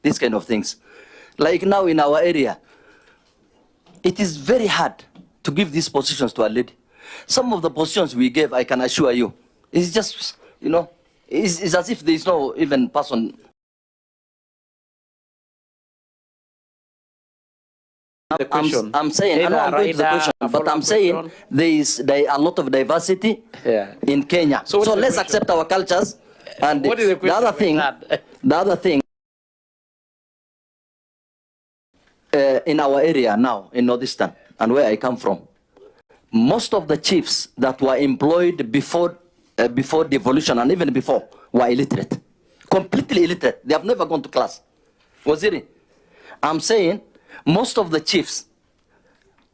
these kind of things. Like now in our area, it is very hard to give these positions to a lady. Some of the positions we gave, I can assure you, it's just, you know, it's as if there is no even person. I'm saying, I know I'm going to the question, but I'm saying there are a lot of diversity in Kenya. So let's accept our cultures. And what is the question? The other thing, in our area now, in Northeastern, and where I come from, most of the chiefs that were employed before devolution and even before were illiterate, completely illiterate. They have never gone to class. Waziri, I'm saying most of the chiefs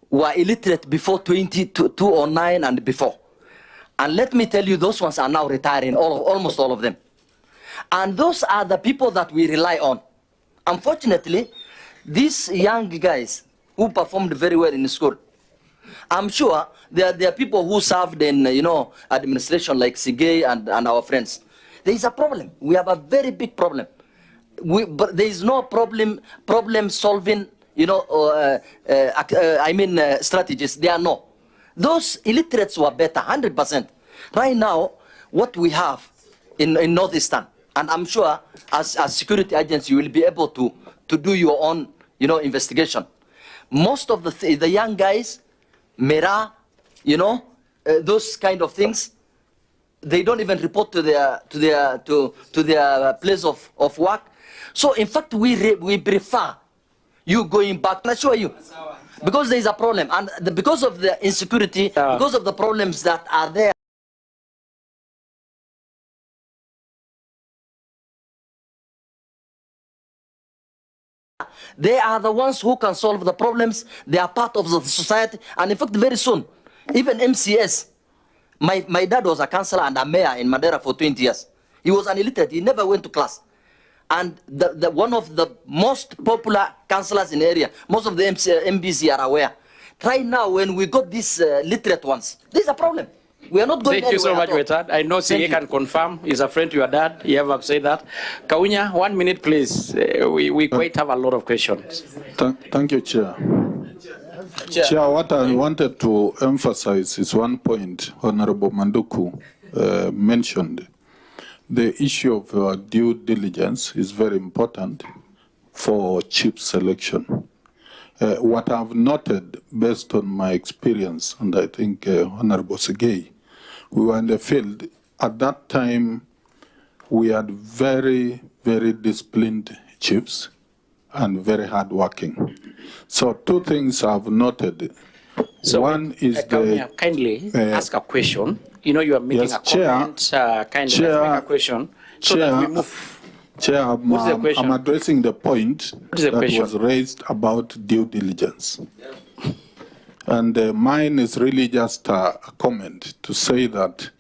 were illiterate before 2009 and before. And let me tell you, those ones are now retiring, almost all of them. And those are the people that we rely on. Unfortunately, these young guys who performed very well in school, I'm sure there are people who served in, you know, administration like Sigay and our friends. There is a problem. We have a very big problem. But there is no problem solving, you know, strategies. There are no. Those illiterates were better, 100%. Right now, what we have in Northeastern, and I'm sure as security agents, you will be able to do your own, you know, investigation. Most of the young guys, Mera, you know, those kind of things, they don't even report to their place of work. So in fact, we prefer you going back. I assure you, because there is a problem, and because of the insecurity, because of the problems that are there. They are the ones who can solve the problems. They are part of the society. And in fact, very soon, even MCS, my dad was a councillor and a mayor in Madeira for 20 years. He was an illiterate. He never went to class. And one of the most popular councillors in the area, most of the MBC are aware. Right now, when we got these literate ones, there's a problem. We are not going Thank you so much, Wetad. I know CA can confirm. He's a friend to your dad. You ever said that. Kaunya, 1 minute, please. We quite have a lot of questions. Thank you, Chair. Chair, what I wanted to emphasize is one point Honorable Manduku mentioned. The issue of due diligence is very important for chief selection. What I've noted based on my experience, and I think Honorable Segei, we were in the field. At that time, we had very, very disciplined chiefs and very hardworking. So two things I've noted. So one is kindly ask a question. You know you are making a comment. Kindly make a question so that we move. Chair, I'm addressing the point that was raised about due diligence. And mine is really just a comment to say that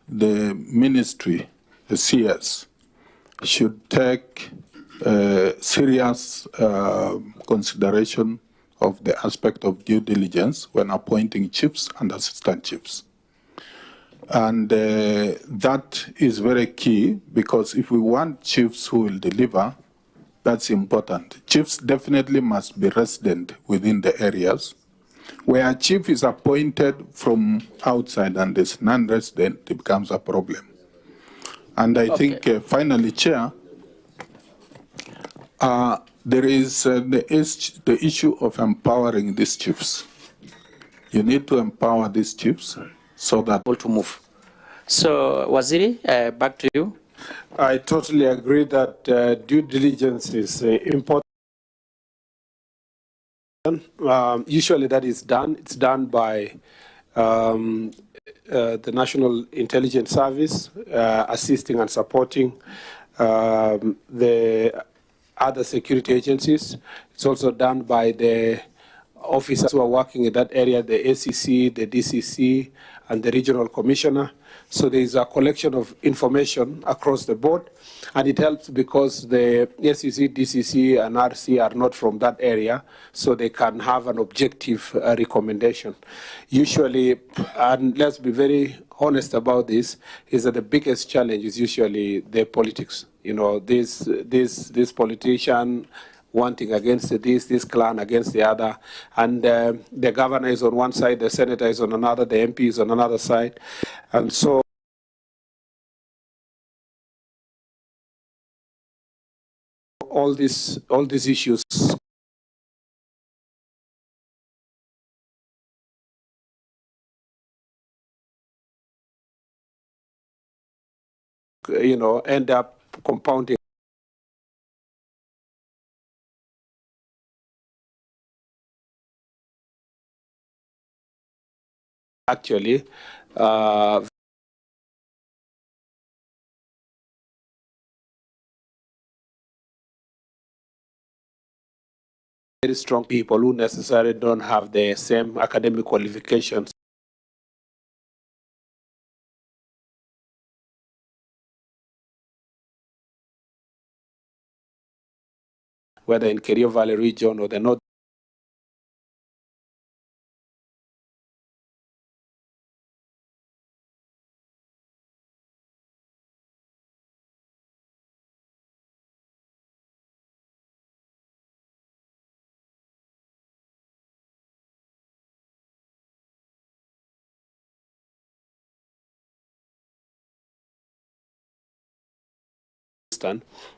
the ministry, the CS, should take serious consideration of the aspect of due diligence when appointing chiefs and assistant chiefs. And that is very key, because if we want chiefs who will deliver, that's important. Chiefs definitely must be resident within the areas. Where a chief is appointed from outside and is non-resident, it becomes a problem. And I think finally, Chair, there is the issue of empowering these chiefs. You need to empower these chiefs so that to move. So, Waziri, back to you. I totally agree that due diligence is important. Usually that is done. It's done by the National Intelligence Service, assisting and supporting the other security agencies. It's also done by the officers who are working in that area, the ACC, the DCC, and the regional commissioner. So there is a collection of information across the board, and it helps because the ACC, DCC, and RC are not from that area, so they can have an objective recommendation. Usually, and let's be very honest about this, is that the biggest challenge is usually the politics. You know, this politician wanting against this clan against the other, and the governor is on one side, the senator is on another, the MP is on another side, and so all these issues end up compounding. Actually, very strong people who necessarily don't have the same academic qualifications. Whether in Kerio Valley region or the North.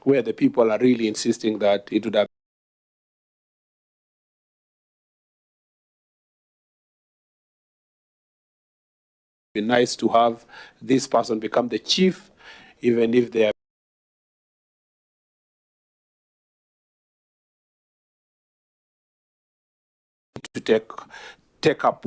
Where the people are really insisting that it would have been nice to have this person become the chief, even if they are to take up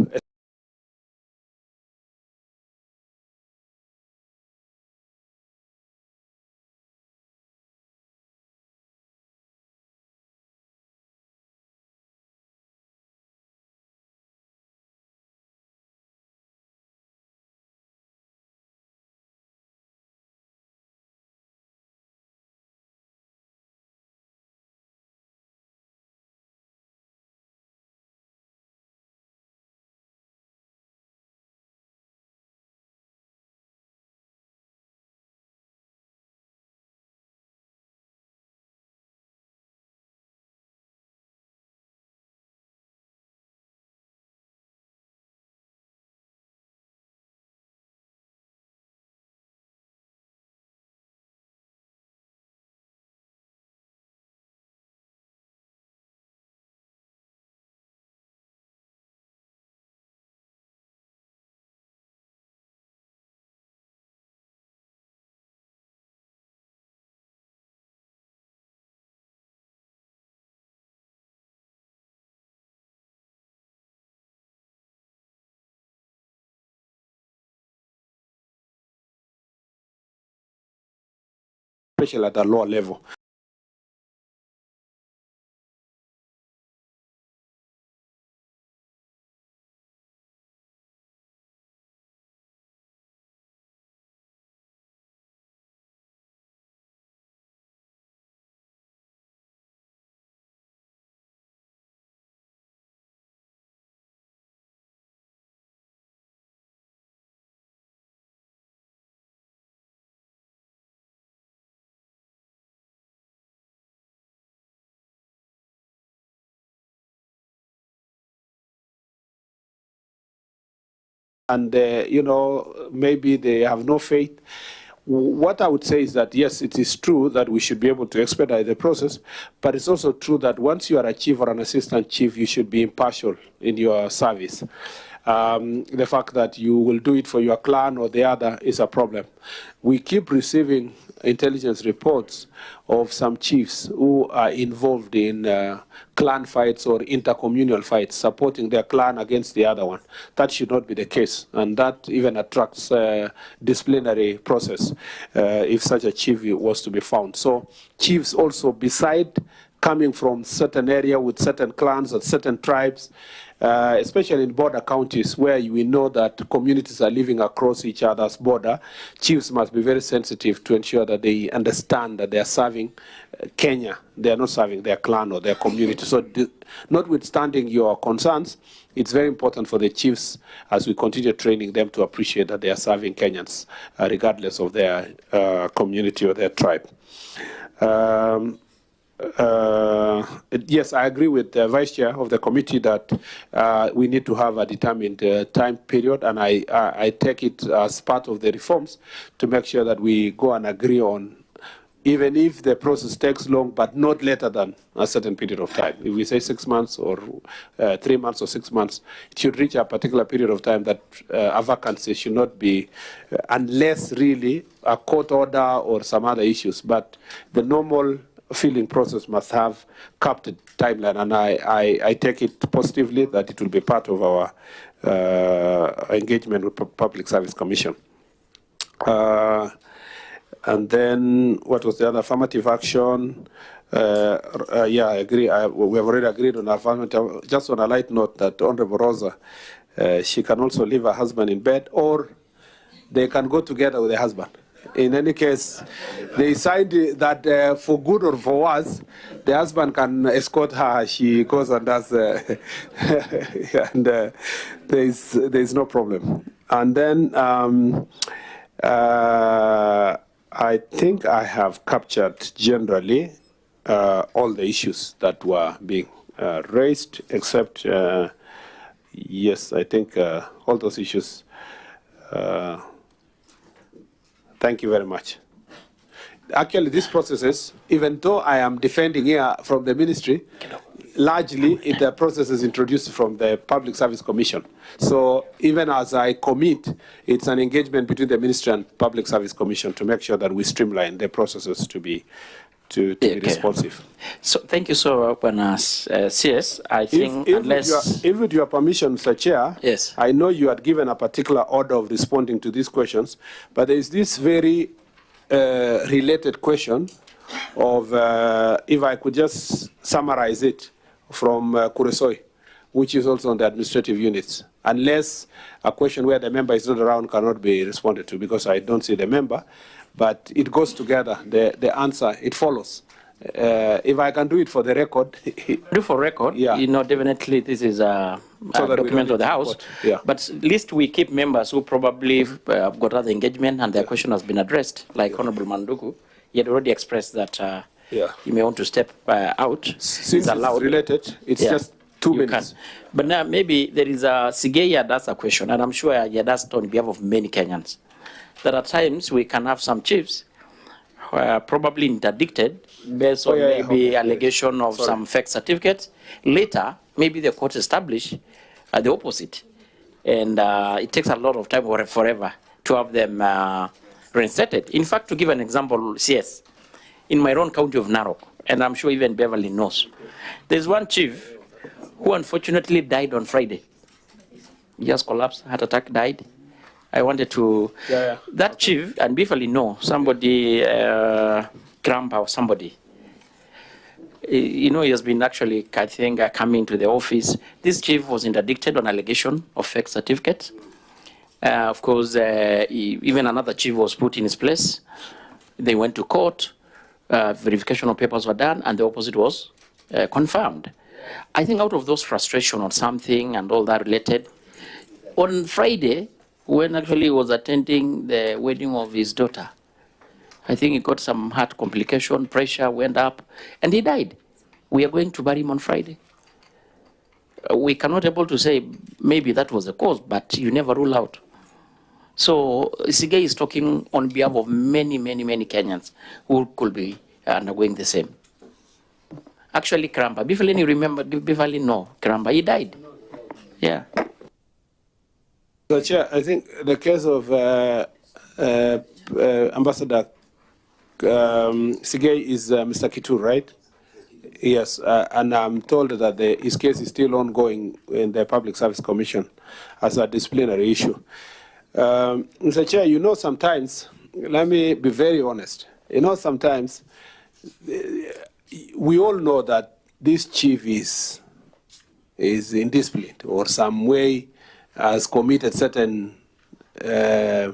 especially at the lower level. And, maybe they have no faith. What I would say is that, yes, it is true that we should be able to expedite the process, but it's also true that once you are a chief or an assistant chief, you should be impartial in your service. The fact that you will do it for your clan or the other is a problem. We keep receiving intelligence reports of some chiefs who are involved in clan fights or intercommunal fights, supporting their clan against the other one. That should not be the case, and that even attracts disciplinary process if such a chief was to be found. So chiefs also, beside coming from certain area with certain clans or certain tribes, especially in border counties where we know that communities are living across each other's border. Chiefs must be very sensitive to ensure that they understand that they are serving Kenya. They are not serving their clan or their community. So notwithstanding your concerns, it's very important for the chiefs, as we continue training them, to appreciate that they are serving Kenyans, regardless of their community or their tribe. Yes, I agree with the Vice Chair of the committee that we need to have a determined time period, and I take it as part of the reforms to make sure that we go and agree on, even if the process takes long, but not later than a certain period of time. If we say 6 months or 3 months or 6 months, it should reach a particular period of time that a vacancy should not be, unless really a court order or some other issues. But the normal filling process must have capped timeline, and I take it positively that it will be part of our engagement with Public Service Commission. And then what was the other? Affirmative action. Yeah, I agree. We have already agreed on affirmative. Just on a light note, that Honorable Rosa, she can also leave her husband in bed, or they can go together with the husband. In any case, they signed that for good or for worse, the husband can escort her. She goes and does, and there is no problem. And then I think I have captured generally all the issues that were being raised, except, yes, I think all those issues. Thank you very much. Actually, these processes, even though I am defending here from the ministry, largely the process is introduced from the Public Service Commission. So even as I commit, it's an engagement between the ministry and Public Service Commission to make sure that we streamline the processes to be be responsive. So thank you so much, CS. I think if with your permission, Mr. Chair, yes, I know you had given a particular order of responding to these questions, but there is this very related question of, if I could just summarize it from Kuresoi, which is also on the administrative units, unless a question where the member is not around cannot be responded to, because I don't see the member. But it goes together, the answer, it follows. If I can do it for the record. Do for record, yeah. You know, definitely this is a document of the House. Yeah. But at least we keep members who probably have got other engagement and their question has been addressed, like Honorable Manduku. He had already expressed that he may want to step out. Since it's related, it's just 2 minutes. Can. But now maybe there is a Sigei had asked a question, and I'm sure he had asked on behalf of many Kenyans. That at times we can have some chiefs who are probably interdicted based on maybe allegation of some fake certificates. Later, maybe the court establish the opposite. And it takes a lot of time or forever to have them reinstated. In fact, to give an example, CS, in my own county of Narok, and I'm sure even Beverly knows, there's one chief who unfortunately died on Friday. He just collapsed, heart attack, died. I wanted to, that chief, and Beverly know, somebody, Grandpa or somebody, you know, he has been actually, I think, coming to the office. This chief was interdicted on allegation of fake certificates. Of course, even another chief was put in his place. They went to court, verification of papers were done, and the opposite was confirmed. I think out of those frustration or something and all that related, on Friday, when actually he was attending the wedding of his daughter, I think he got some heart complication, pressure went up, and he died. We are going to bury him on Friday. We cannot able to say maybe that was the cause, but you never rule out. So Sigei is talking on behalf of many, many, many Kenyans who could be undergoing the same. Actually, Kramba, Beverly, you remember, Beverly, no, Kramba, he died. Yeah. So, Chair, I think the case of Ambassador Sigei is Mr. Kitu, right? Yes, and I'm told that his case is still ongoing in the Public Service Commission as a disciplinary issue. Mr. Chair, you know, sometimes, let me be very honest, you know, sometimes we all know that this chief is indisciplined or some way has committed certain, let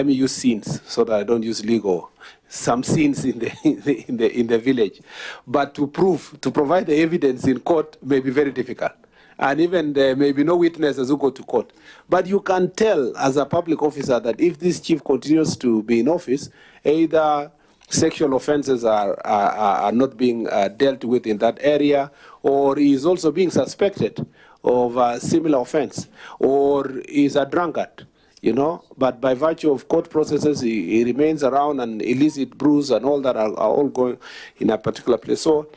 me use sins so that I don't use legal, some sins in the village. But to provide the evidence in court may be very difficult. And even there may be no witnesses who go to court. But you can tell as a public officer that if this chief continues to be in office, either sexual offenses are not being dealt with in that area, or he is also being suspected of a similar offense, or is a drunkard, you know. But by virtue of court processes, he remains around, and illicit brews and all that are all going in a particular place. So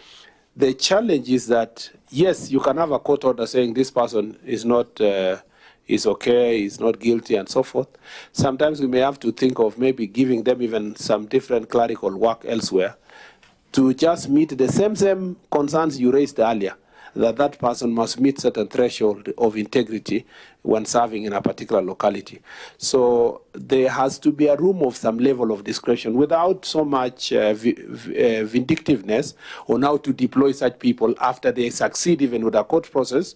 the challenge is that, yes, you can have a court order saying this person is not, is okay, is not guilty, and so forth. Sometimes we may have to think of maybe giving them even some different clerical work elsewhere to just meet the same concerns you raised earlier, that person must meet certain threshold of integrity when serving in a particular locality. So there has to be a room of some level of discretion without so much vindictiveness on how to deploy such people after they succeed even with a court process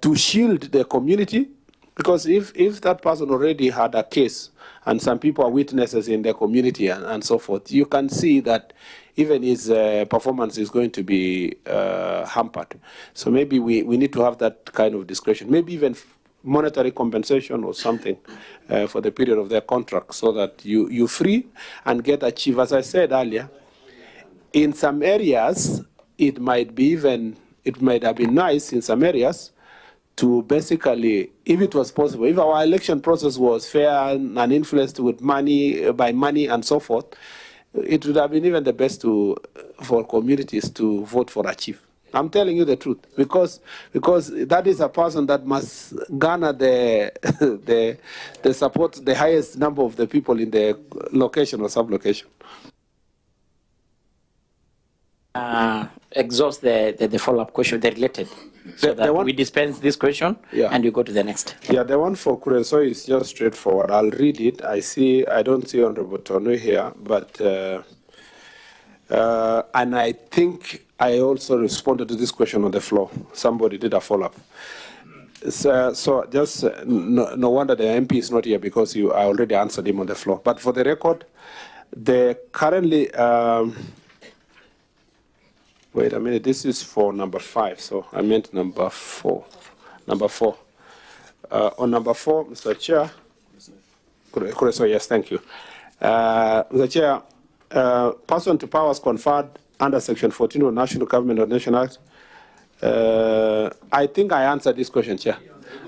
to shield the community. Because if that person already had a case and some people are witnesses in their community and so forth, you can see that even his performance is going to be hampered. So maybe we need to have that kind of discretion, maybe even monetary compensation or something for the period of their contract, so that you free and get a chief. As I said earlier, in some areas, it might have been nice in some areas to basically, if it was possible, if our election process was fair and influenced with money, by money and so forth, it would have been even the best for communities to vote for a chief. I'm telling you the truth, because that is a person that must garner the support, the highest number of the people in the location or sub-location. Exhaust the follow-up question, the related. So that we dispense this question, and you go to the next. Yeah, the one for Kuresoi is just straightforward. I'll read it. I don't see Honorable Tonu here, but and I think I also responded to this question on the floor. Somebody did a follow-up. So just no wonder the MP is not here, because I already answered him on the floor. But for the record, currently. Wait a minute, this is for number 5, so I meant number 4. Number 4. On number 4, Mr. Chair. Kureso, yes, thank you. Mr. Chair, person to powers conferred under Section 14 of National Government of Nation Act. I think I answered this question, Chair,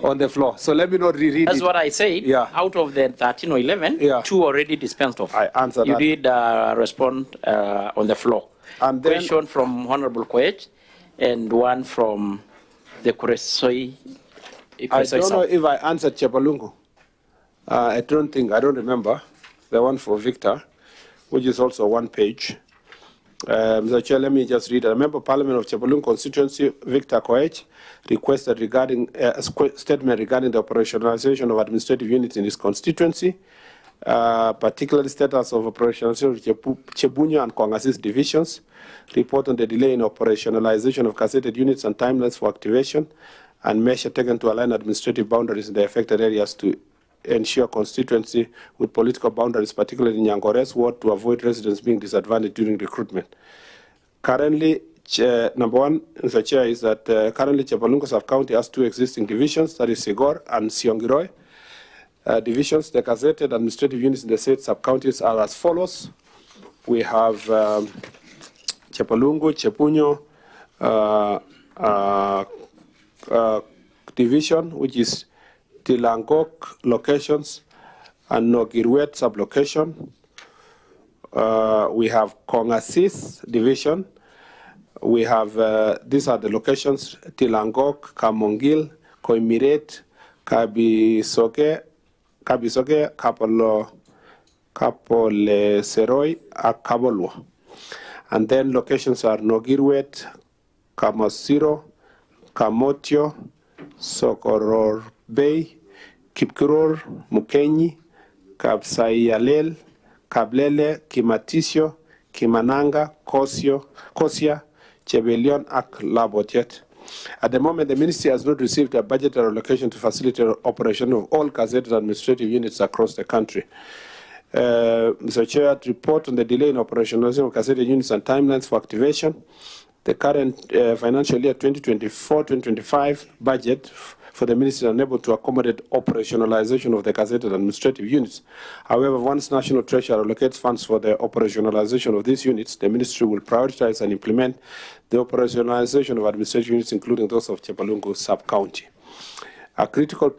on the floor. So let me not reread it. That's what I said. Yeah. Out of the 13 or 11, 2 already dispensed of. I answered that. You did respond on the floor. And then, question from Honorable Koech and one from the Kuresoi. I don't know if I answered Chepalungu. I don't remember. The one for Victor, which is also one page. Mr. Chair, let me just read it. A member of Parliament of Chepalungu constituency, Victor Koech, requested regarding a statement regarding the operationalization of administrative units in his constituency, particularly status of operationalization of Chebunya and Kongasis divisions, report on the delay in operationalization of cassetted units and timelines for activation, and measure taken to align administrative boundaries in the affected areas to ensure constituency with political boundaries, particularly in Nyangores ward, to avoid residents being disadvantaged during recruitment. Currently, number 1, Mr. Chair, is that currently Chepalungu sub-county has 2 existing divisions, that is Sigor and Siongiroi. Divisions, the gazetted administrative units in the state sub-counties are as follows. We have Chepalungu, Chepunyo division, which is Tilangok locations and Nogirwet sub-location. We have Kongasis division. We have, these are the locations, Tilangok, Kamongil, Koimiret, Kabisoke, Kapole Seroi, and Kabolwa. And then locations are Nogirwet, Kamosiro, Kamotio, Sokoror Bay, Kipkuror, Mukenyi, Kapsaiyalel, Kablele, Kimatisio, Kimananga, Kosia, Chebelion, ak Labotiet. At the moment, the ministry has not received a budgetary allocation to facilitate operation of all gazetted administrative units across the country. Mr. Chair, report on the delay in operationalization of gazetted units and timelines for activation. The current financial year 2024-2025 budget for the ministry is unable to accommodate operationalization of the gazetted administrative units. However, once National Treasury allocates funds for the operationalization of these units, the ministry will prioritize and implement the operationalization of administrative units, including those of Chepalungu sub-county. Critical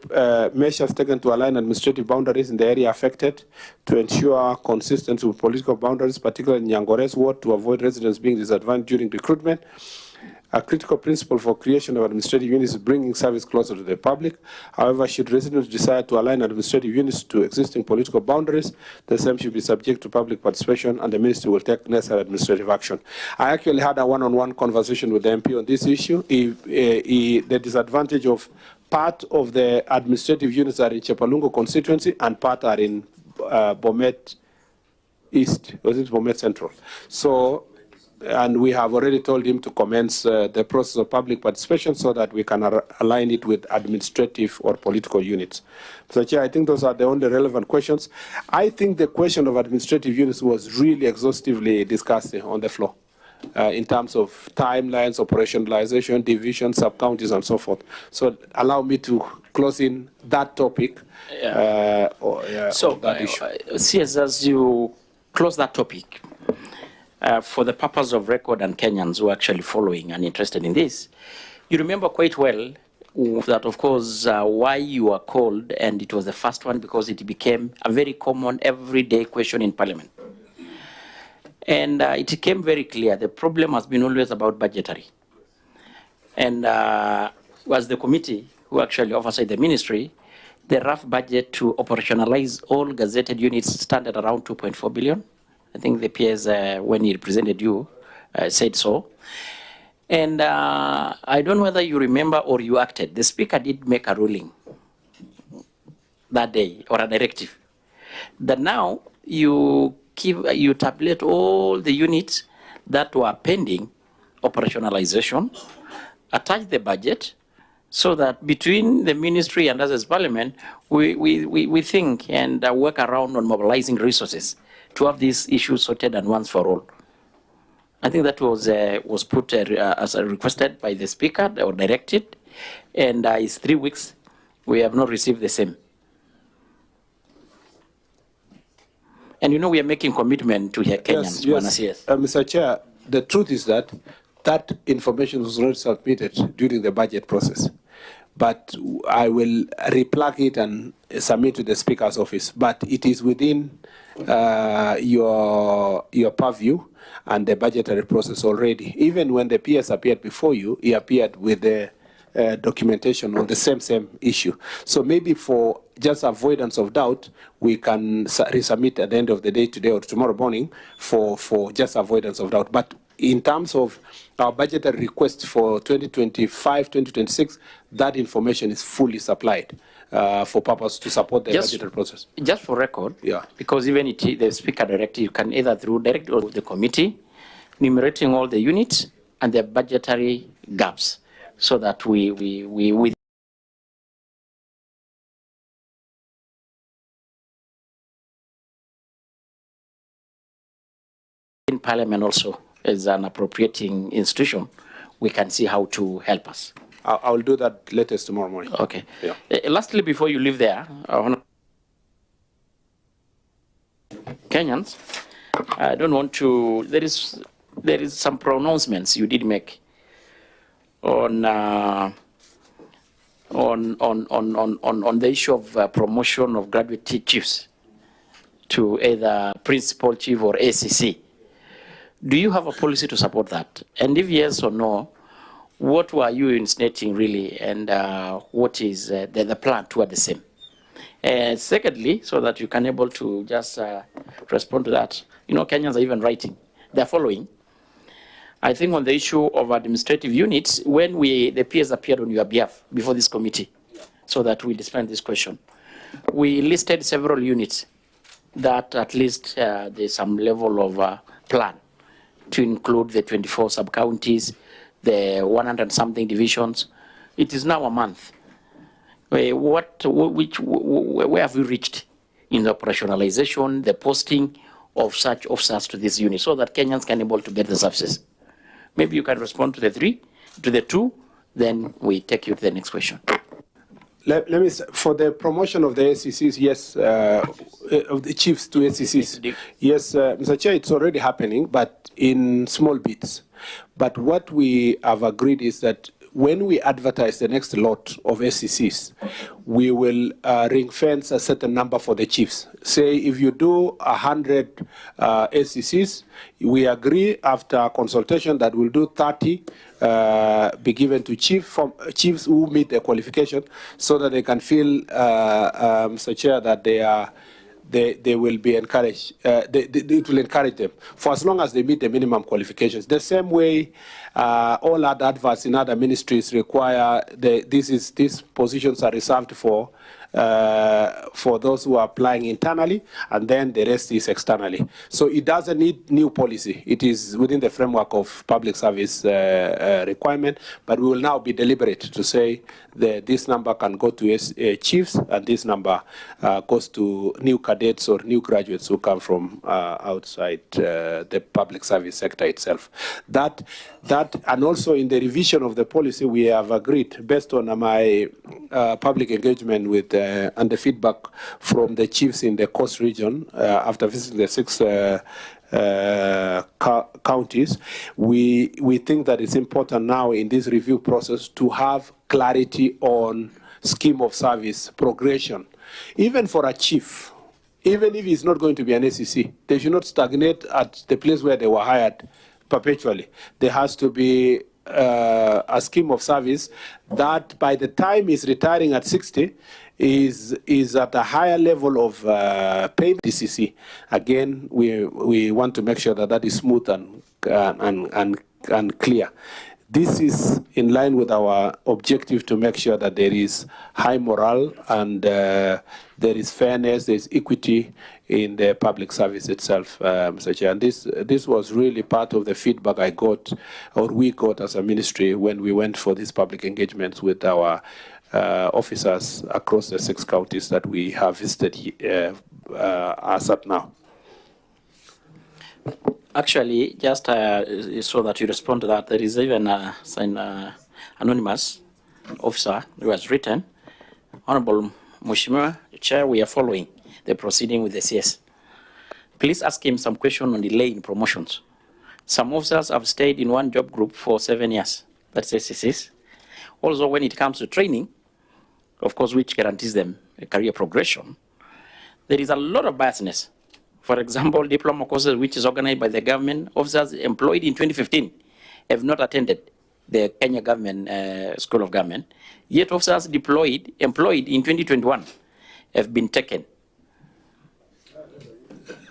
measures taken to align administrative boundaries in the area affected to ensure consistency with political boundaries, particularly in Nyangore's ward, to avoid residents being disadvantaged during recruitment. A critical principle for creation of administrative units is bringing service closer to the public. However, should residents decide to align administrative units to existing political boundaries, the same should be subject to public participation, and the ministry will take necessary administrative action. I actually had a one-on-one conversation with the MP on this issue. The disadvantage of part of the administrative units are in Chepalungu constituency and part are in Bomet East, or is it Bomet Central? So, and we have already told him to commence the process of public participation so that we can align it with administrative or political units. Mr. Chair, I think those are the only relevant questions. I think the question of administrative units was really exhaustively discussed on the floor in terms of timelines, operationalization, division, sub-counties, and so forth. So allow me to close in that topic. That issue. CS, as you close that topic, for the purpose of record and Kenyans who are actually following and interested in this, you remember quite well that, of course, why you were called, and it was the first one because it became a very common everyday question in Parliament. And it became very clear the problem has been always about budgetary. And was the committee who actually oversight the ministry, the rough budget to operationalize all gazetted units stand at around 2.4 billion. I think the PS, when he represented you, said so. And I don't know whether you remember or you acted. The Speaker did make a ruling that day, or a directive, that now you tabulate all the units that were pending operationalization, attach the budget, so that between the ministry and us as Parliament, we think and work around on mobilizing resources to have these issues sorted and once for all. I think that was put as requested by the Speaker or directed, and it's 3 weeks. We have not received the same. And you know we are making commitment to hear Kenyans. Yes. Mr. Chair, the truth is that that information was not submitted during the budget process. But I will replug it and submit to the Speaker's office. But it is within your purview and the budgetary process already. Even when the PS appeared before you, he appeared with the documentation on the same issue. So maybe for just avoidance of doubt, we can resubmit at the end of the day today or tomorrow morning for just avoidance of doubt. But in terms of our budgetary request for 2025-2026, that information is fully supplied for purpose to support the budgetary process. Just for record, because even the Speaker directed, you can either through direct or the committee, enumerating all the units and the budgetary gaps, so that we in Parliament also, as an appropriating institution, we can see how to help us. I will do that latest tomorrow morning. Okay. Yeah. Lastly, before you leave there, I want Kenyans, I don't want to. There is some pronouncements you did make on the issue of promotion of graduate chiefs to either principal chief or ACC. Do you have a policy to support that? And if yes or no, what were you insinuating really, and what is the plan toward the same? Secondly, so that you can able to just respond to that, you know, Kenyans are even writing. They're following. I think on the issue of administrative units, when the peers appeared on your behalf before this committee, so that we dispense this question, we listed several units that at least there's some level of plan to include the 24 sub-counties, the 100-something divisions. It is now a month. Where have we reached in the operationalization, the posting of such officers to this unit, so that Kenyans can be able to get the services? Maybe you can respond to the two, then we take you to the next question. Let me say, for the promotion of the ACCs, yes, of the chiefs to ACCs, yes, Mr. Chair, it's already happening, but in small bits. But what we have agreed is that when we advertise the next lot of SCCs, we will ring fence a certain number for the chiefs. Say if you do 100 SCCs, we agree after consultation that we'll do 30 be given to chiefs who meet the qualification, so that they can feel, Mr. Chair, that they will be encouraged, it will encourage them, for as long as they meet the minimum qualifications. The same way all other adverts in other ministries require, these positions are reserved for those who are applying internally, and then the rest is externally. So it doesn't need new policy. It is within the framework of public service requirement, but we will now be deliberate to say that this number can go to chiefs, and this number goes to new cadets or new graduates who come from outside the public service sector itself. That, and also in the revision of the policy, we have agreed, based on my public engagement with and the feedback from the chiefs in the Coast region after visiting the 6 counties, we think that it's important now in this review process to have clarity on scheme of service progression. Even for a chief, even if he's not going to be an ACC, they should not stagnate at the place where they were hired perpetually. There has to be a scheme of service that by the time he's retiring at 60, is at a higher level of payment. DCC. Again, we want to make sure that that is smooth and clear. This is in line with our objective to make sure that there is high morale and there is fairness, there is equity in the public service itself, Mr. Chair. And this was really part of the feedback I got, or we got as a ministry, when we went for these public engagements with our officers across the 6 counties that we have visited as at now. Actually, just so that you respond to that, there is even an anonymous officer who has written, Honorable Mheshimiwa Chair, we are following the proceeding with the CS. Please ask him some question on delay in promotions. Some officers have stayed in one job group for 7 years. That's SCCs. Also, when it comes to training, of course, which guarantees them a career progression, there is a lot of biasness. For example, diploma courses, which is organized by the government, officers employed in 2015 have not attended the Kenya government School of Government, yet officers employed in 2021 have been taken.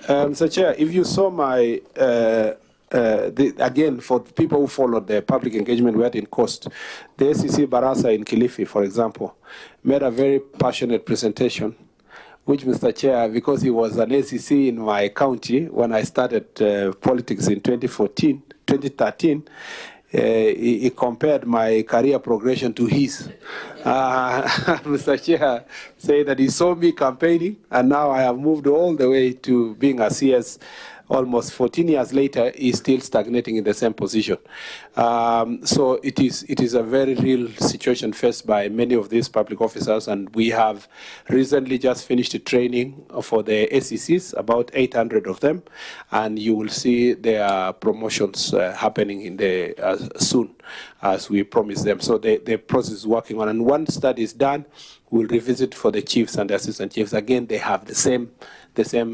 Mr. Chair, if you saw my, again, for people who followed the public engagement we had in Coast, the SCC Barasa in Kilifi, for example, made a very passionate presentation, which, Mr. Chair, because he was an ACC in my county when I started politics in 2013, he compared my career progression to his. Mr. Chair said that he saw me campaigning, and now I have moved all the way to being a CS. Almost 14 years later, he's still stagnating in the same position. So it is a very real situation faced by many of these public officers, and we have recently just finished a training for the SCCs, about 800 of them, and you will see their promotions happening in the soon, as we promised them. So the process is working on, and once that is done, we'll revisit for the chiefs and the assistant chiefs. Again, they have the same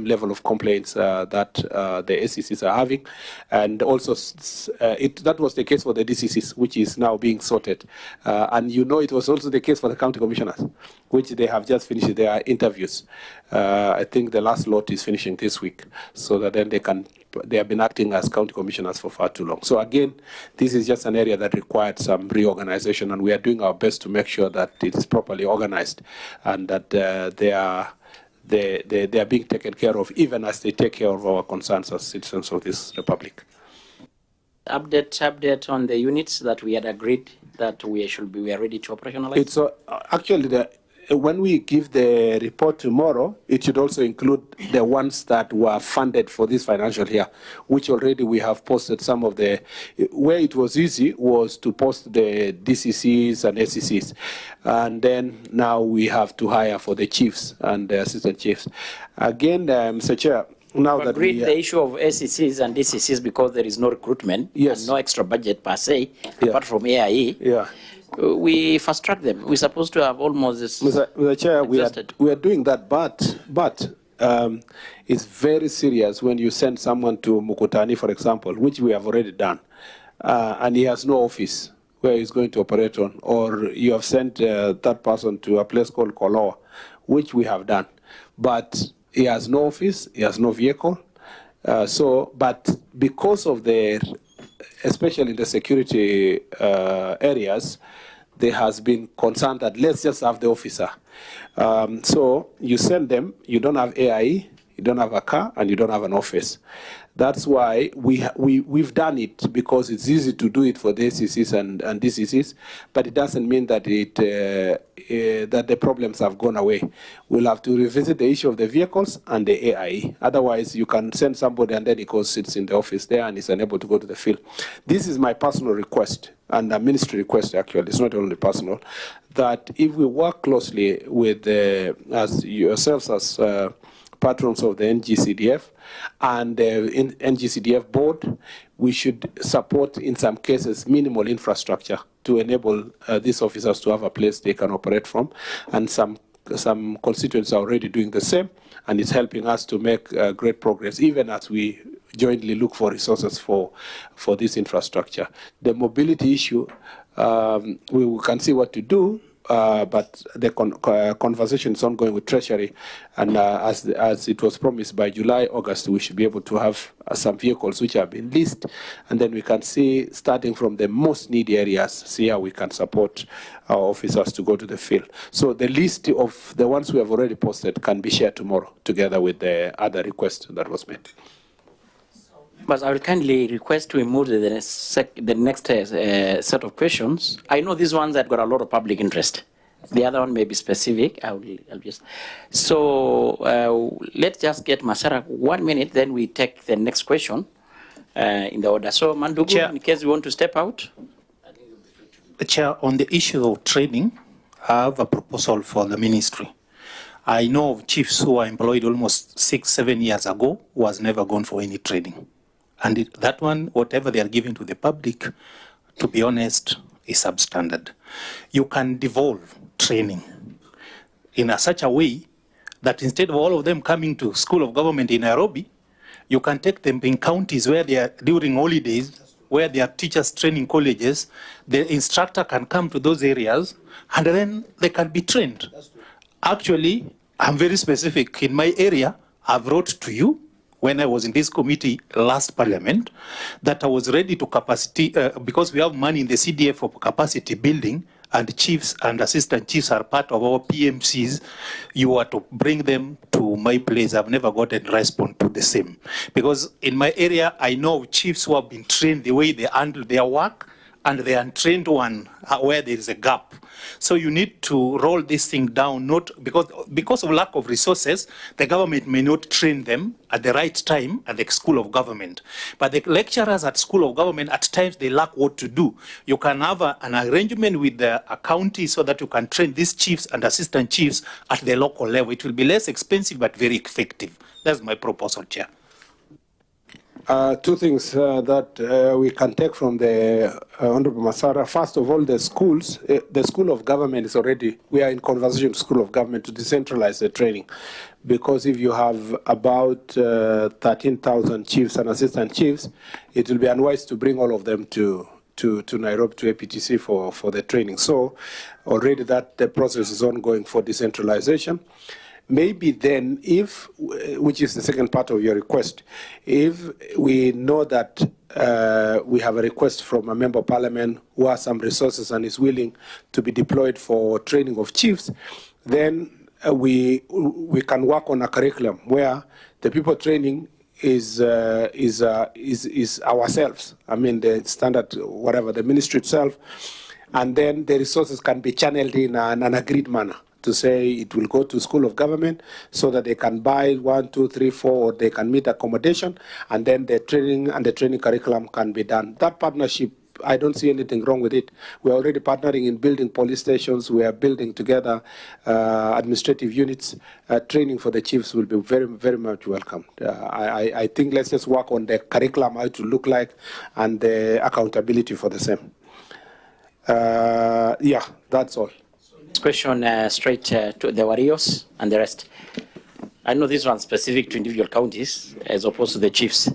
level of complaints that the SCCs are having, and also that was the case for the DCCs, which is now being sorted, and you know it was also the case for the county commissioners, which they have just finished their interviews. I think the last lot is finishing this week, so that then they have been acting as county commissioners for far too long. So again, this is just an area that required some reorganization, and we are doing our best to make sure that it is properly organized and that they are being taken care of, even as they take care of our concerns as citizens of this republic. Update on the units that we had agreed that we are ready to operationalize. It's actually when we give the report tomorrow, it should also include the ones that were funded for this financial year, which already we have posted some of the. Where it was easy was to post the DCCs and SCCs, and then now we have to hire for the chiefs and the assistant chiefs. Again, Mr. Chair. Now that agreed the issue of SCCs and DCCs because there is no recruitment, yes, and no extra budget per se, apart from AIE. Yeah. We fast track them. We're supposed to have almost this. Mr. Chair, we are doing that, but it's very serious when you send someone to Mukutani, for example, which we have already done, and he has no office where he's going to operate on, or you have sent that person to a place called Koloa, which we have done, but he has no office, he has no vehicle. But because of especially the security areas, there has been concern that let's just have the officer. So you send them, you don't have AIE, you don't have a car, and you don't have an office. That's why we've done it, because it's easy to do it for the ACCs and DCCs, but it doesn't mean that that the problems have gone away. We'll have to revisit the issue of the vehicles and the AIE. Otherwise, you can send somebody and then he sits in the office there and is unable to go to the field. This is my personal request, and a ministry request actually, it's not only personal, that if we work closely with as yourselves as patrons of the NGCDF and the NGCDF board, we should support, in some cases, minimal infrastructure to enable these officers to have a place they can operate from. And some constituents are already doing the same, and it's helping us to make great progress, even as we jointly look for resources for this infrastructure. The mobility issue, we can see what to do, but the conversation is ongoing with Treasury, and as it was promised, by July, August, we should be able to have some vehicles which have been leased, and then we can see, starting from the most needy areas, see how we can support our officers to go to the field. So the list of the ones we have already posted can be shared tomorrow, together with the other request that was made. But I will kindly request to move to the next set of questions. I know these ones that got a lot of public interest. The other one may be specific. I'll just. So let's just get Masara 1 minute, then we take the next question in the order. So Mandugu, Chair, in case you want to step out. Chair, on the issue of training, I have a proposal for the ministry. I know of chiefs who were employed almost 6-7 years ago who has never gone for any training. And that one, whatever they are giving to the public, to be honest, is substandard. You can devolve training in such a way that instead of all of them coming to School of Government in Nairobi, you can take them in counties where they are during holidays, where there are teachers training colleges. The instructor can come to those areas and then they can be trained. Actually, I'm very specific. In my area, I've wrote to you when I was in this committee last parliament, that I was ready to capacity, because we have money in the CDF for capacity building, and chiefs and assistant chiefs are part of our PMCs, you are to bring them to my place. I've never gotten response to the same. Because in my area, I know chiefs who have been trained the way they handle their work, and the untrained one where there is a gap. So you need to roll this thing down, not because of lack of resources, the government may not train them at the right time at the School of Government. But the lecturers at School of Government, at times they lack what to do. You can have an arrangement with the county so that you can train these chiefs and assistant chiefs at the local level. It will be less expensive but very effective. That's my proposal, Chair. Two things that we can take from the Honorable Masara. First of all, the schools, the School of Government is already, we are in conversation with School of Government to decentralize the training. Because if you have about 13,000 chiefs and assistant chiefs, it will be unwise to bring all of them to Nairobi, to APTC for the training. So already the process is ongoing for decentralization. Maybe then, which is the second part of your request, if we know that we have a request from a member of parliament who has some resources and is willing to be deployed for training of chiefs, then we can work on a curriculum where the people training is ourselves. I mean, the standard, whatever, the ministry itself. And then the resources can be channeled in an agreed manner to say it will go to School of Government so that they can buy 1, 2, 3, 4, or they can meet accommodation, and then the training and the training curriculum can be done. That partnership, I don't see anything wrong with it. We're already partnering in building police stations. We are building together administrative units. Training for the chiefs will be very, very much welcome. I think let's just work on the curriculum, how it will look like, and the accountability for the same. Yeah, that's all. This question straight to the warriors and the rest. I know this one's specific to individual counties as opposed to the chiefs.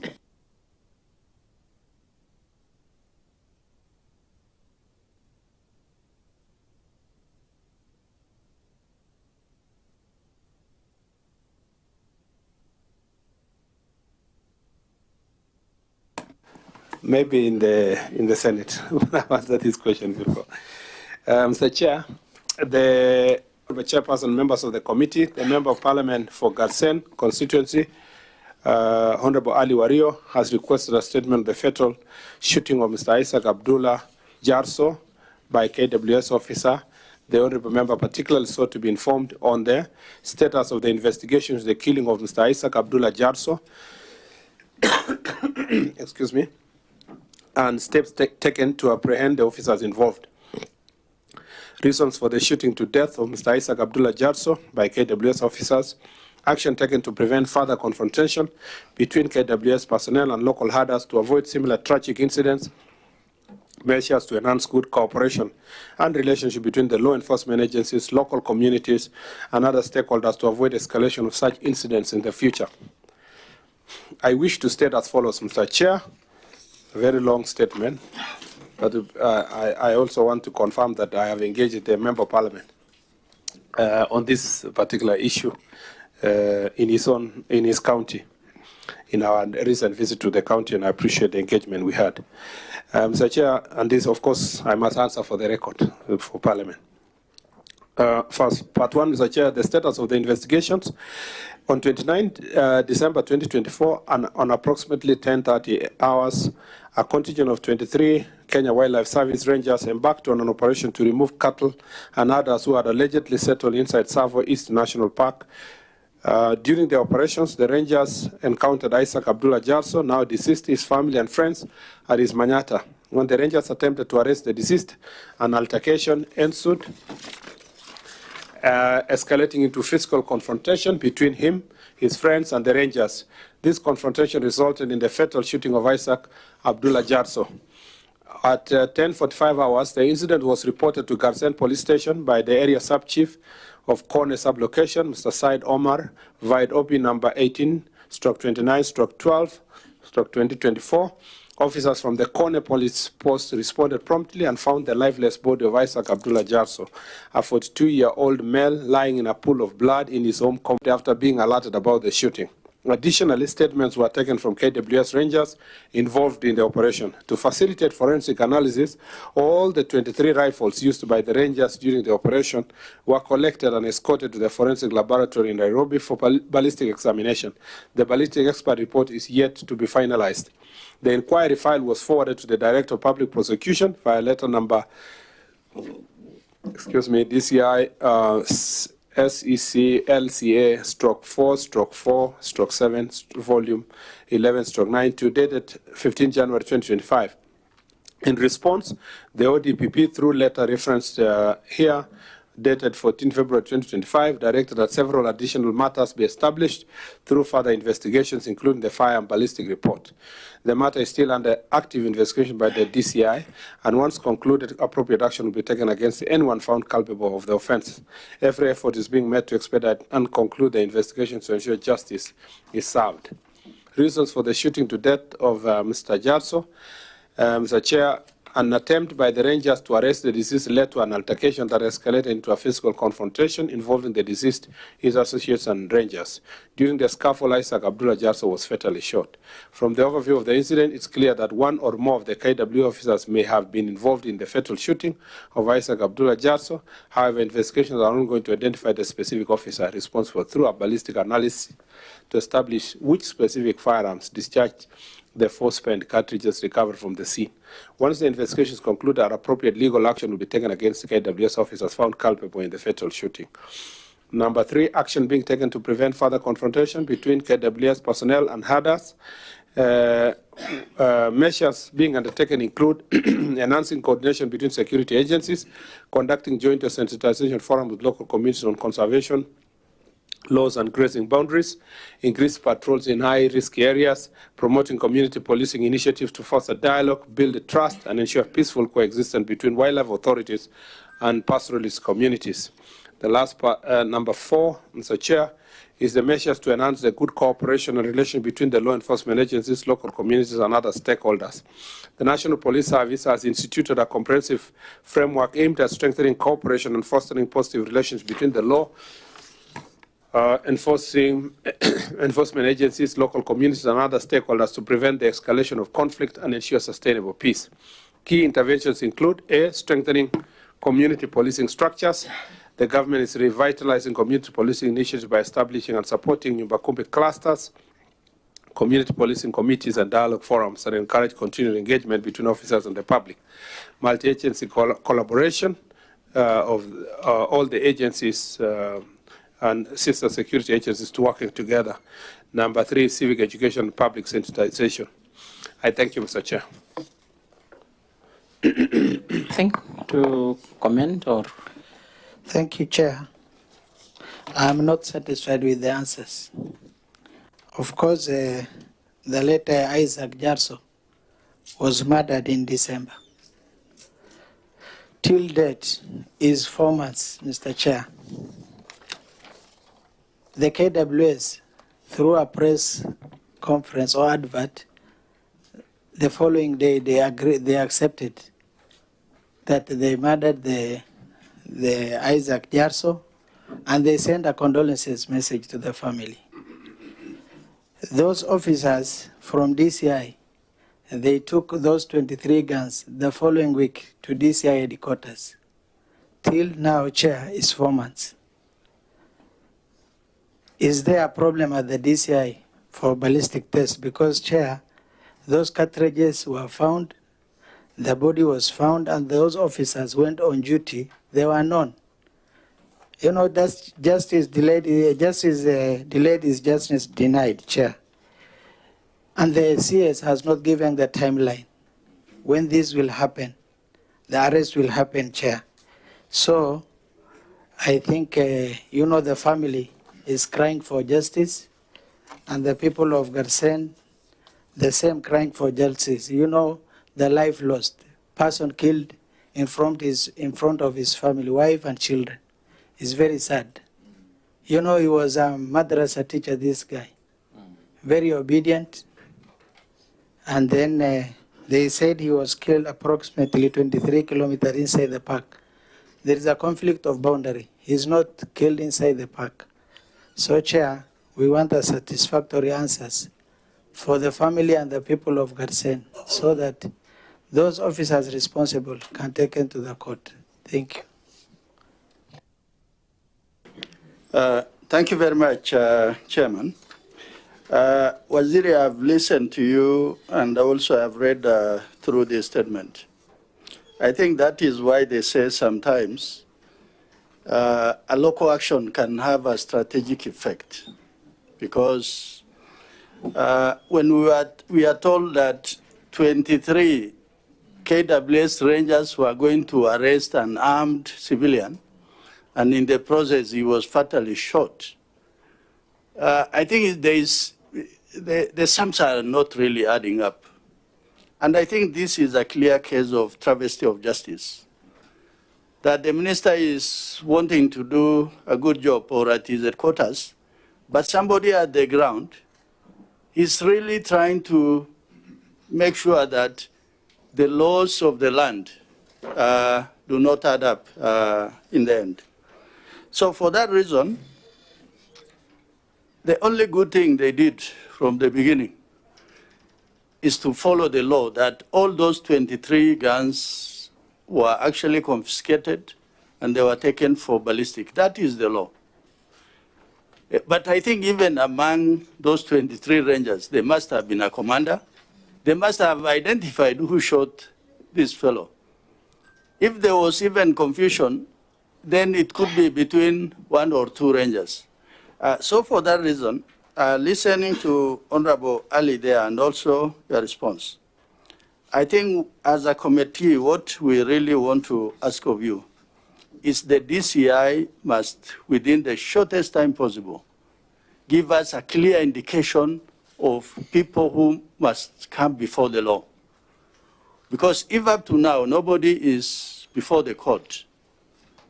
Maybe in the Senate. I've answered this question before. Mr. Chair, the chairperson, members of the committee, the member of parliament for Garsen constituency, Honorable Ali Wario, has requested a statement of the fatal shooting of Mr. Isaac Abdullah Jarso by KWS officer. The honorable member particularly sought to be informed on the status of the investigation into the killing of Mr. Isaac Abdullah Jarso. Excuse me. And steps taken to apprehend the officers involved. Reasons for the shooting to death of Mr. Isaac Abdullah Jarso by KWS officers. Action taken to prevent further confrontation between KWS personnel and local herders to avoid similar tragic incidents. Measures to enhance good cooperation and relationship between the law enforcement agencies, local communities, and other stakeholders to avoid escalation of such incidents in the future. I wish to state as follows, Mr. Chair. A very long statement, but I also want to confirm that I have engaged the member of parliament on this particular issue in his county, in our recent visit to the county, and I appreciate the engagement we had. Mr. Chair, and this, of course, I must answer for the record for parliament. First, part one, Mr. Chair, the status of the investigations. On 29 December 2024, on approximately 10:30 hours, a contingent of 23 Kenya Wildlife Service Rangers embarked on an operation to remove cattle and others who had allegedly settled inside Savo East National Park. During the operations, the Rangers encountered Isaac Abdullah Jarso, now deceased, his family and friends at his Manyata. When the Rangers attempted to arrest the deceased, an altercation ensued, escalating into physical confrontation between him, his friends, and the Rangers. This confrontation resulted in the fatal shooting of Isaac Abdullah Jarso. At 10:45 hours, the incident was reported to Garsen Police Station by the area sub-chief of Kone sublocation, Mr. Said Omar, vide OP number 18/29/12/2024. Officers from the Kone police post responded promptly and found the lifeless body of Isaac Abdullah Jarso, a 42-year-old male lying in a pool of blood in his home compound after being alerted about the shooting. Additionally, statements were taken from KWS Rangers involved in the operation. To facilitate forensic analysis, all the 23 rifles used by the Rangers during the operation were collected and escorted to the forensic laboratory in Nairobi for ballistic examination. The ballistic expert report is yet to be finalized. The inquiry file was forwarded to the Director of Public Prosecution via letter number, DCI SEC LCA /4/4/7 volume 11/92 dated 15 January 2025. In response, the ODPP, through letter referenced here, dated 14 February 2025, directed that several additional matters be established through further investigations, including the fire and ballistic report. The matter is still under active investigation by the DCI, and once concluded, appropriate action will be taken against anyone found culpable of the offense. Every effort is being made to expedite and conclude the investigation to ensure justice is served. Reasons for the shooting to death of Mr. Jarso. Mr. Chair, An attempt by the Rangers to arrest the deceased led to an altercation that escalated into a physical confrontation involving the deceased, his associates, and Rangers. During the scuffle, Isaac Abdullah Jarso was fatally shot. From the overview of the incident, it's clear that one or more of the KW officers may have been involved in the fatal shooting of Isaac Abdullah Jarso. However, investigations are ongoing to identify the specific officer responsible through a ballistic analysis to establish which specific firearms discharged the four-spent cartridges recovered from the scene. Once the investigations conclude, our appropriate legal action will be taken against the KWS officers found culpable in the fatal shooting. Number 3, action being taken to prevent further confrontation between KWS personnel and herders. Measures being undertaken include enhancing coordination between security agencies, conducting joint sensitization forums with local communities on conservation, laws and grazing boundaries, increase patrols in high-risk areas, promoting community policing initiatives to foster dialogue, build trust, and ensure peaceful coexistence between wildlife authorities and pastoralist communities. The last part, number 4, Mr. Chair, is the measures to enhance the good cooperation and relation between the law enforcement agencies, local communities, and other stakeholders. The National Police Service has instituted a comprehensive framework aimed at strengthening cooperation and fostering positive relations between the law enforcement agencies, local communities, and other stakeholders to prevent the escalation of conflict and ensure sustainable peace. Key interventions include A, strengthening community policing structures. The government is revitalizing community policing initiatives by establishing and supporting Nyumbakumbi clusters, community policing committees, and dialogue forums that encourage continued engagement between officers and the public. Multi-agency collaboration of all the agencies and sister security agencies to working together. Number 3, civic education and public sensitization. I thank you, Mr. Chair. To comment or? Thank you, Chair. I'm not satisfied with the answers. Of course, the late Isaac Jarso was murdered in December. Till date is 4 months, Mr. Chair. The KWS, through a press conference or advert, the following day they accepted that they murdered the Isaac Jarso, and they sent a condolences message to the family. Those officers from DCI, they took those 23 guns the following week to DCI headquarters. Till now, Chair, is 4 months. Is there a problem at the DCI for ballistic test? Because, Chair, those cartridges were found, the body was found, and those officers went on duty. They were known. You know, that's justice delayed. Justice delayed is justice denied, Chair. And the CS has not given the timeline when this will happen. The arrest will happen, Chair. So, I think you know the family is crying for justice, and the people of Garsen, the same crying for justice. You know, the life lost, person killed in front of his family, wife and children. It's very sad. You know, he was a madrasa teacher, this guy, very obedient. And then they said he was killed approximately 23 kilometers inside the park. There is a conflict of boundary. He's not killed inside the park. So, Chair, we want a satisfactory answers for the family and the people of Garsen so that those officers responsible can take them to the court. Thank you. Thank you very much, Chairman. Waziri, I've listened to you and also I've read through the statement. I think that is why they say sometimes a local action can have a strategic effect, because when we are told that 23 KWS Rangers were going to arrest an armed civilian, and in the process he was fatally shot, I think the sums are not really adding up. And I think this is a clear case of travesty of justice, that the minister is wanting to do a good job or at his headquarters, but somebody at the ground is really trying to make sure that the laws of the land do not add up in the end. So for that reason, the only good thing they did from the beginning is to follow the law that all those 23 guns were actually confiscated and they were taken for ballistic. That is the law. But I think even among those 23 rangers, there must have been a commander. They must have identified who shot this fellow. If there was even confusion, then it could be between 1 or 2 rangers. So for that reason, listening to Honorable Ali there and also your response, I think as a committee, what we really want to ask of you is the DCI must, within the shortest time possible, give us a clear indication of people who must come before the law. Because if up to now nobody is before the court,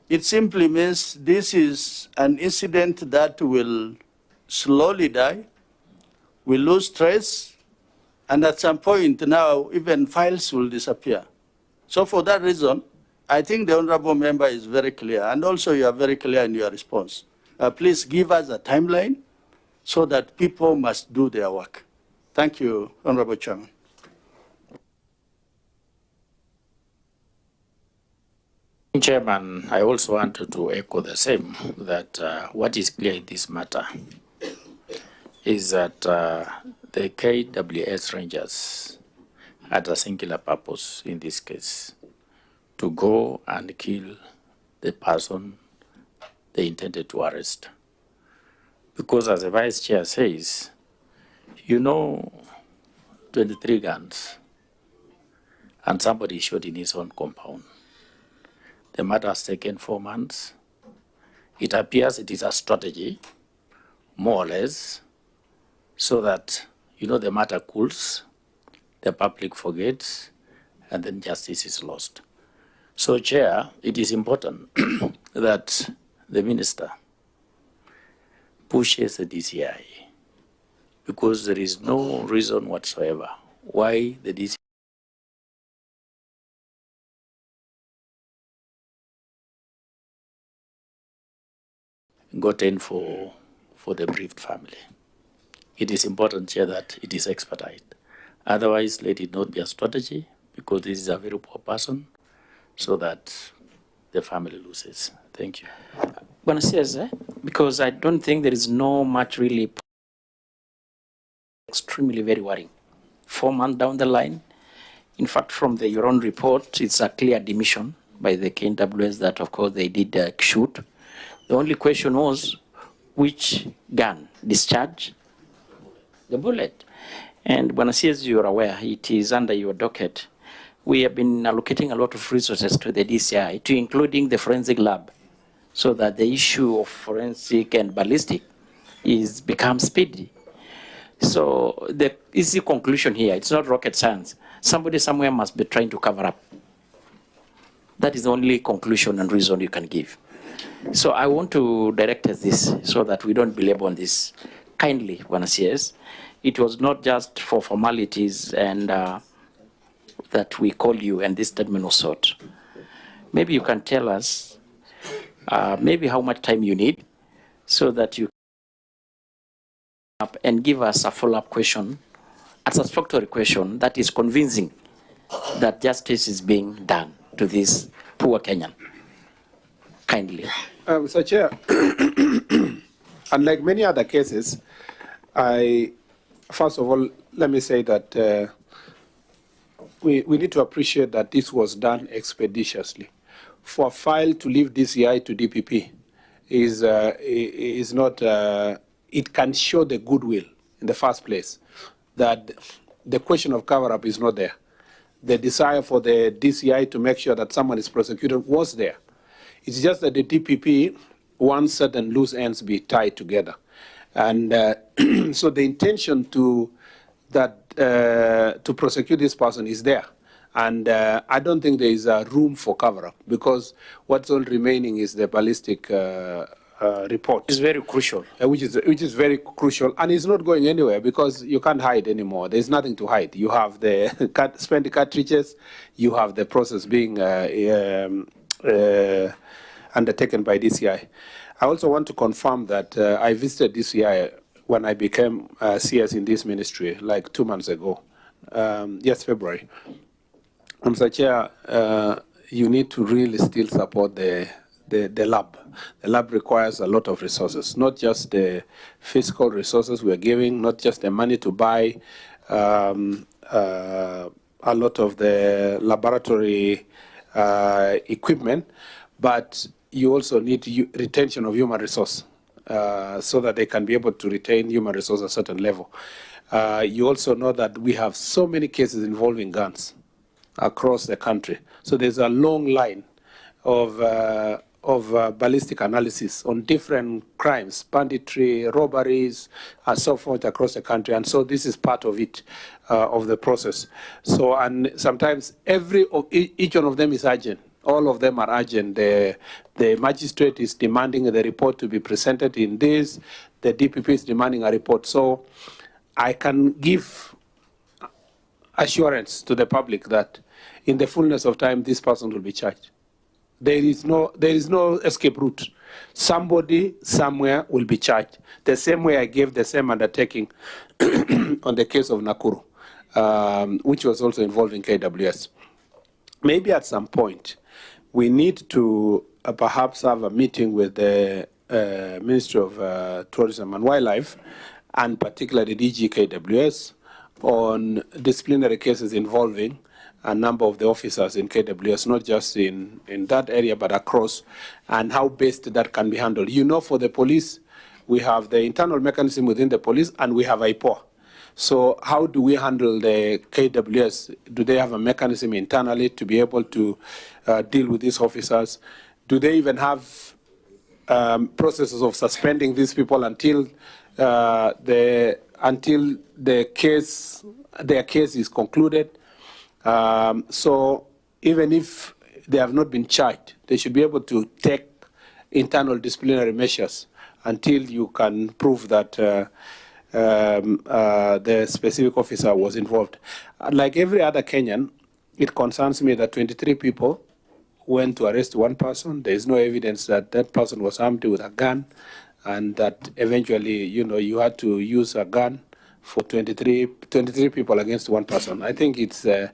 it simply means this is an incident that will slowly die, will lose trace, and at some point now even files will disappear. So for that reason, I think the honorable member is very clear, and also you are very clear in your response. Please give us a timeline so that people must do their work. Thank you, Honorable Chairman. Chairman, I also wanted to echo the same, that what is clear in this matter is that the KWS Rangers had a singular purpose in this case, to go and kill the person they intended to arrest. Because as the Vice Chair says, 23 guns, and somebody shot in his own compound. The matter has taken 4 months. It appears it is a strategy, more or less, so that, the matter cools, the public forgets, and then justice is lost. So, Chair, it is important that the Minister pushes the DCI, because there is no reason whatsoever why the DCI gotten for the bereaved family. It is important, Chair, that it is expedited. Otherwise, let it not be a strategy, because this is a very poor person, so that the family loses. Thank you. Because I don't think there is no much really extremely very worrying. 4 months down the line, in fact, from your own report, it's a clear admission by the KWS that, of course, they did shoot. The only question was which gun discharged the bullet. And as you are aware, it is under your docket. We have been allocating a lot of resources to the DCI, to including the forensic lab, so that the issue of forensic and ballistic becomes speedy. So the easy conclusion here, it's not rocket science. Somebody somewhere must be trying to cover up. That is the only conclusion and reason you can give. So I want to direct this so that we don't belabor on this. Kindly, Buenos, it was not just for formalities and that we call you and this statement was sought. Maybe you can tell us maybe how much time you need so that you up and give us a follow-up question, a satisfactory question that is convincing that justice is being done to this poor Kenyan. Kindly. Mr. Chair, unlike many other cases, first of all, let me say that we need to appreciate that this was done expeditiously. For a file to leave DCI to DPP is not, it can show the goodwill in the first place, that the question of cover-up is not there. The desire for the DCI to make sure that someone is prosecuted was there. It's just that the DPP wants certain loose ends be tied together. And so the intention to prosecute this person is there. And I don't think there is room for cover-up, because what's all remaining is the ballistic report. It's very crucial. Which is very crucial, and it's not going anywhere because you can't hide anymore. There's nothing to hide. You have the spent cartridges, you have the process being undertaken by DCI. I also want to confirm that I visited DCI when I became CS in this ministry, like 2 months ago. Yes, February. Mr. Chair, you need to really still support the lab. The lab requires a lot of resources, not just the physical resources we are giving, not just the money to buy a lot of the laboratory equipment, but you also need retention of human resource so that they can be able to retain human resource at a certain level. You also know that we have so many cases involving guns across the country. So there's a long line of ballistic analysis on different crimes, banditry, robberies, and so forth across the country. And so this is part of it, of the process. So, and sometimes each one of them is urgent. All of them are urgent. The magistrate is demanding the report to be presented in this. The DPP is demanding a report. So I can give assurance to the public that in the fullness of time, this person will be charged. There is no escape route. Somebody somewhere will be charged. The same way I gave the same undertaking on the case of Nakuru, which was also involving KWS. Maybe at some point, we need to perhaps have a meeting with the Ministry of Tourism and Wildlife, and particularly DG KWS, on disciplinary cases involving a number of the officers in KWS, not just in that area, but across, and how best that can be handled. You know, for the police, we have the internal mechanism within the police, and we have IPOA. So how do we handle the KWS? Do they have a mechanism internally to be able to deal with these officers? Do they even have processes of suspending these people until their case is concluded? So even if they have not been charged, they should be able to take internal disciplinary measures until you can prove that the specific officer was involved. Like every other Kenyan, it concerns me that 23 people went to arrest one person. There is no evidence that that person was armed with a gun, and that eventually, you know, you had to use a gun for 23 people against one person. I think it's an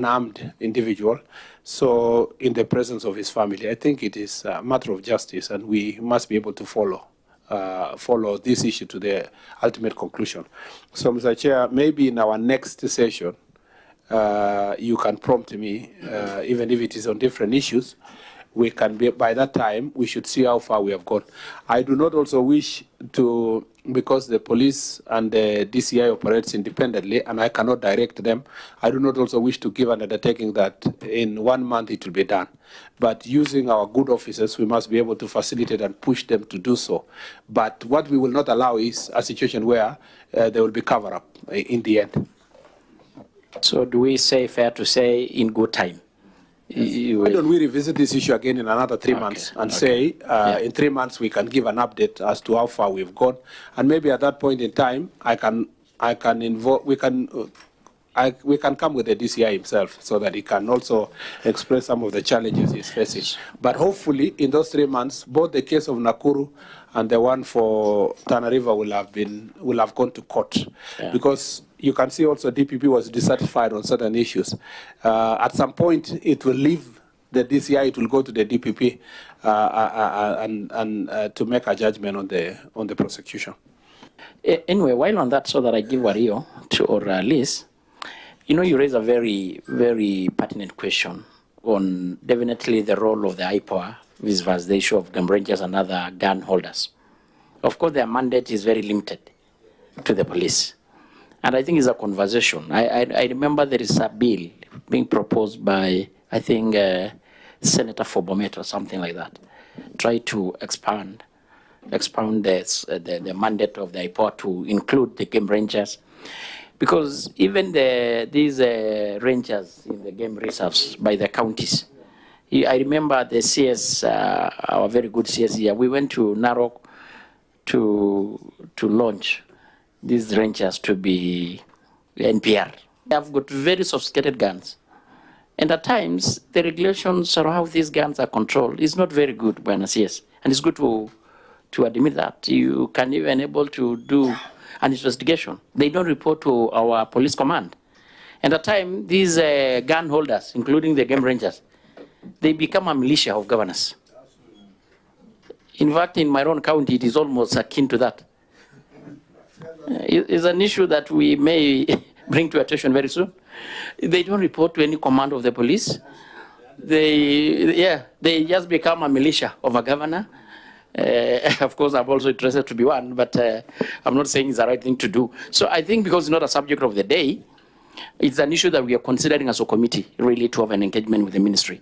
armed individual. So in the presence of his family, I think it is a matter of justice, and we must be able to follow this issue to the ultimate conclusion. So, Mr. Chair, maybe in our next session, you can prompt me, even if it is on different issues. We can be, by that time, we should see how far we have gone. I do not also wish to, because the police and the DCI operates independently, and I cannot direct them, I do not also wish to give an undertaking that in 1 month it will be done. But using our good officers, we must be able to facilitate and push them to do so. But what we will not allow is a situation where there will be cover-up in the end. So do we say, fair to say, in good time? Why don't we revisit this issue again in another 3 months and say in 3 months we can give an update as to how far we've gone, and maybe at that point in time we can come with the DCI himself so that he can also express some of the challenges he's facing. But hopefully in those 3 months, both the case of Nakuru and the one for Tana River will have gone to court, because you can see also DPP was dissatisfied on certain issues. At some point, it will leave the DCI, it will go to the DPP and to make a judgment on the prosecution. Anyway, while on that, so that I give Wario or Liz, you know, you raise a very, very pertinent question on definitely the role of the IPOA versus the issue of gun rangers and other gun holders. Of course, their mandate is very limited to the police. And I think it's a conversation. I remember there is a bill being proposed by, I think, Senator Fobomet or something like that. Try to expound the mandate of the IPOA to include the game rangers. Because even these rangers in the game reserves by the counties, I remember the CS, our very good CS here, we went to Narok to launch these rangers to be NPR. They have got very sophisticated guns. And at times, the regulations around how these guns are controlled is not very good by an CS. And it's good to admit that. You can even able to do an investigation. They don't report to our police command. And at times, these gun holders, including the game rangers, they become a militia of governors. In fact, in my own county, it is almost akin to that. It's an issue that we may bring to attention very soon. They don't report to any command of the police. They just become a militia of a governor. Of course, I'm also interested to be one, but I'm not saying it's the right thing to do. So I think because it's not a subject of the day, it's an issue that we are considering as a committee, really, to have an engagement with the ministry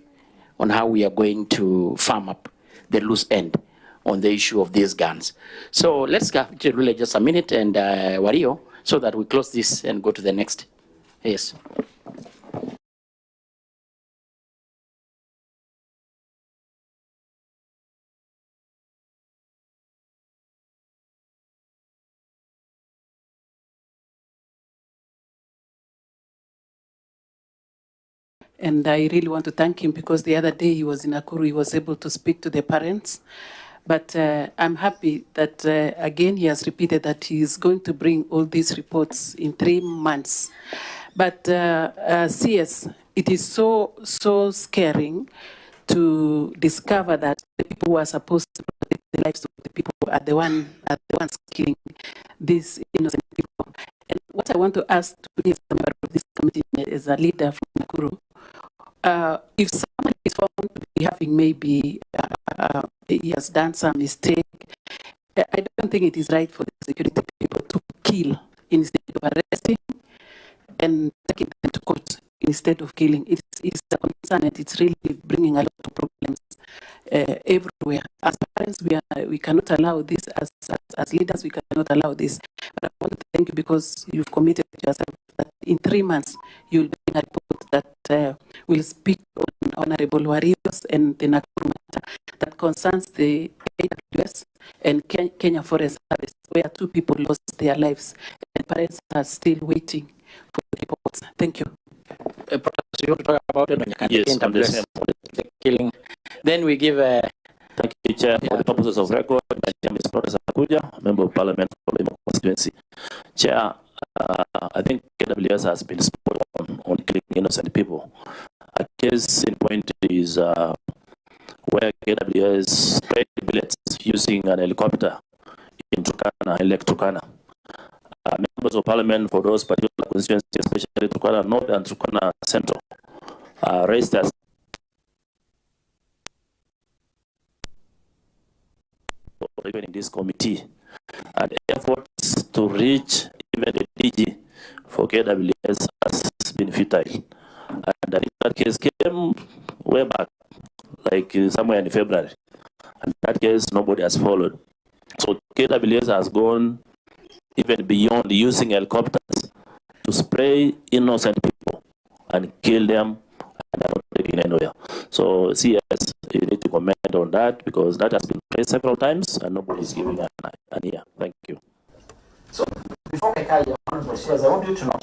on how we are going to farm up the loose end on the issue of these guns. So let's get really just a minute and Wario, so that we close this and go to the next. Yes. And I really want to thank him because the other day he was in Nakuru, he was able to speak to the parents. But I'm happy that, again, he has repeated that he is going to bring all these reports in 3 months. But CS, it is so scaring to discover that the people who are supposed to protect the lives of the people are the ones killing these innocent people. And what I want to ask to as a member of this committee, as a leader from Nakuru, if someone is found to be having maybe he has done some mistake, I don't think it is right for the security people to kill instead of arresting and taking them to court instead of killing. It's a concern and it's really bringing a lot of problems everywhere. As parents, we cannot allow this. As leaders, we cannot allow this. But I want to thank you because you've committed yourself that in 3 months you'll bring a report that will speak on Honorable Warriors and the Nakuru matter that concerns the AWS and Kenya Forest Service, where 2 people lost their lives and parents are still waiting for the reports. Thank you. You want to talk about it? Yes, the killing. Then we give thank you, Chair. For the purposes of record, my name is Professor Akuja, Member of Parliament for the constituency. Chair, I think KWS has been spot on killing innocent people. A case in point is where KWS sprayed bullets using an helicopter in Turkana, in Lake Turkana. Members of Parliament for those particular constituencies, especially Turkana North and Turkana Central, raised us even in this committee, and efforts to reach even the DG for KWS has been futile. And I think that case came way back, like somewhere in February. And that case, nobody has followed. So KWS has gone even beyond using helicopters to spray innocent people and kill them, and they're not taking anywhere. So CS, you need to comment on that because that has been raised several times and nobody is giving an ear. Thank you. So before I want you to know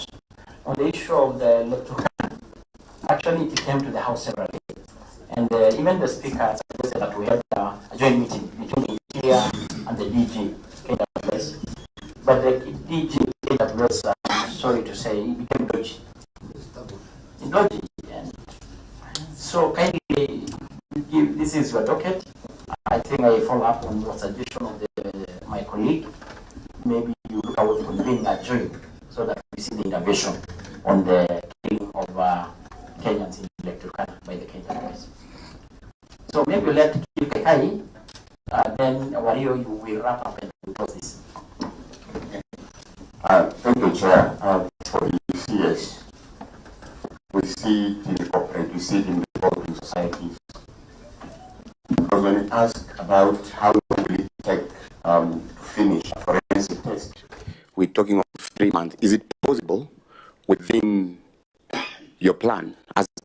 on the issue of the electoral, actually it came to the House separately. And even the speaker suggested that we had a joint meeting between the Interior and the DG KWS. But the DG KWS, I'm sorry to say, it became dodgy. Dodgy. And so kindly, this is your docket. I think I follow up on your suggestion of my colleague. Maybe you look out for convening a joint so that we see the intervention on the killing of Kenyans in Turkana by the KWS. So maybe let Kai, then Wario, you will wrap up and we'll close this. Thank you, Chair. For the CS, we see it in the corporate, we see it in the developing societies. Because when we ask about how long will it take to finish a forensic test, we're talking of 3 months. Is it possible within your plan as